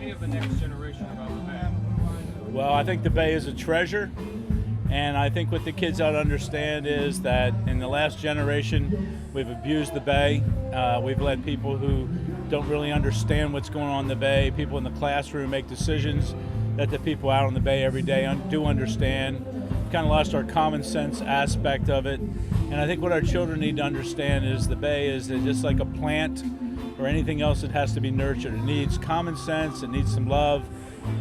say of the next generation about the bay? Well, I think the bay is a treasure, and I think what the kids ought to understand is that in the last generation, we've abused the bay. We've let people who don't really understand what's going on in the bay, people in the classroom make decisions that the people out on the bay every day do understand. We've kind of lost our common sense aspect of it. And I think what our children need to understand is the bay is just like a plant or anything else that has to be nurtured. It needs common sense, it needs some love,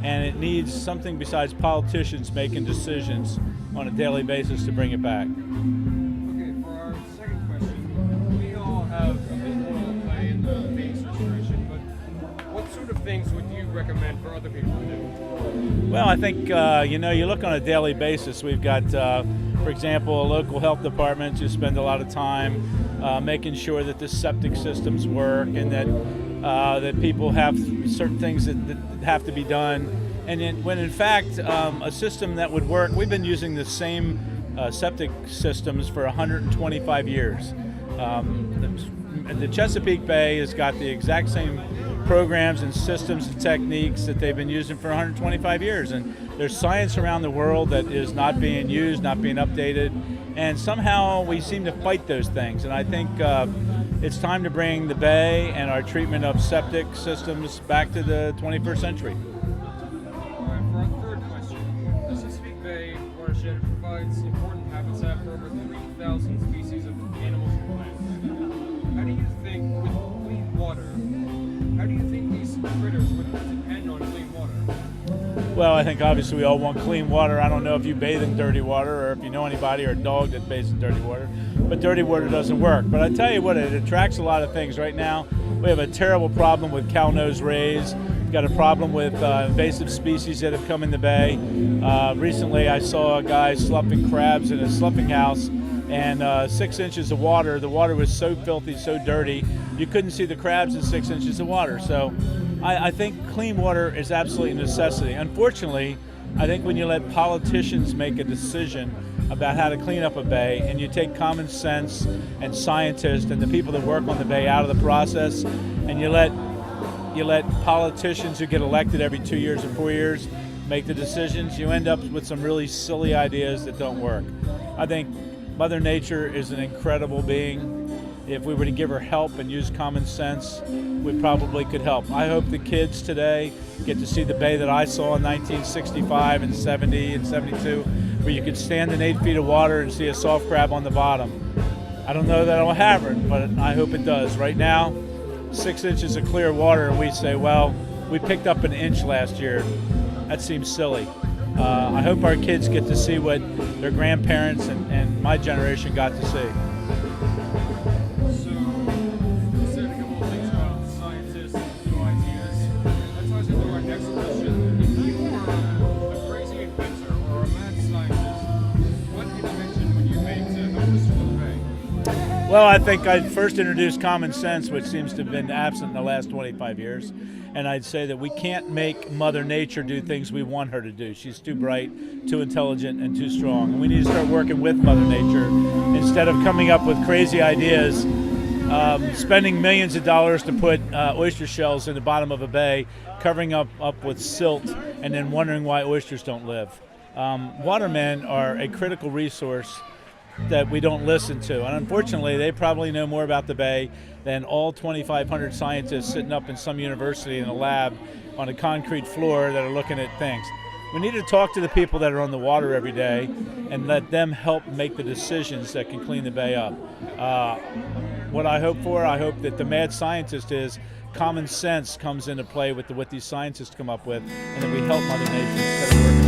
and it needs something besides politicians making decisions on a daily basis to bring it back. Okay, for our second question, we all have a big role to play in the bay's restoration, but what sort of things would you recommend for other people to do? Well, I think, you look on a daily basis. We've got, for example, a local health department who spend a lot of time making sure that the septic systems work and that people have certain things that have to be done. And when in fact a system that would work, we've been using the same septic systems for 125 years. The Chesapeake Bay has got the exact same programs and systems and techniques that they've been using for 125 years. And there's science around the world that is not being used, not being updated, and somehow we seem to fight those things. And I think it's time to bring the bay and our treatment of septic systems back to the 21st century. All right, for our third question, the Chesapeake Bay watershed provides important habitat for over 3,000 species of animals and plants. How do you think, with clean water, how do you think these critters would depend on clean water? Well, I think obviously we all want clean water. I don't know if you bathe in dirty water or if you know anybody or a dog that bathes in dirty water, but dirty water doesn't work. But I tell you what, it attracts a lot of things. Right now, we have a terrible problem with cow-nosed rays. We've got a problem with invasive species that have come in the bay. Recently, I saw a guy sloughing crabs in a sloughing house, and 6 inches of water. The water was so filthy, so dirty, you couldn't see the crabs in 6 inches of water. So I think clean water is absolutely a necessity. Unfortunately, I think when you let politicians make a decision about how to clean up a bay, and you take common sense and scientists and the people that work on the bay out of the process, and you let politicians who get elected every 2 years or 4 years make the decisions, you end up with some really silly ideas that don't work. I think Mother Nature is an incredible being. If we were to give her help and use common sense, we probably could help. I hope the kids today get to see the bay that I saw in 1965 and 70 and 72, where you could stand in 8 feet of water and see a soft crab on the bottom. I don't know that it'll happen, but I hope it does. Right now, 6 inches of clear water, and we say, well, we picked up an inch last year. That seems silly. I hope our kids get to see what their grandparents and my generation got to see. So, you said a couple of things about scientists and new ideas. That ties into our next question. If you were a crazy inventor or a mad scientist, what invention would you make to help restore the bay? Well, I think I'd first introduce common sense, which seems to have been absent in the last 25 years. And I'd say that we can't make Mother Nature do things we want her to do. She's too bright, too intelligent, and too strong. And we need to start working with Mother Nature instead of coming up with crazy ideas, spending millions of dollars to put oyster shells in the bottom of a bay, covering up with silt, and then wondering why oysters don't live. Watermen are a critical resource that we don't listen to. And unfortunately, they probably know more about the bay than all 2,500 scientists sitting up in some university in a lab on a concrete floor that are looking at things. We need to talk to the people that are on the water every day and let them help make the decisions that can clean the bay up. What I hope for, I hope that the mad scientist is common sense comes into play with what these scientists come up with, and that we help Mother Nature instead of working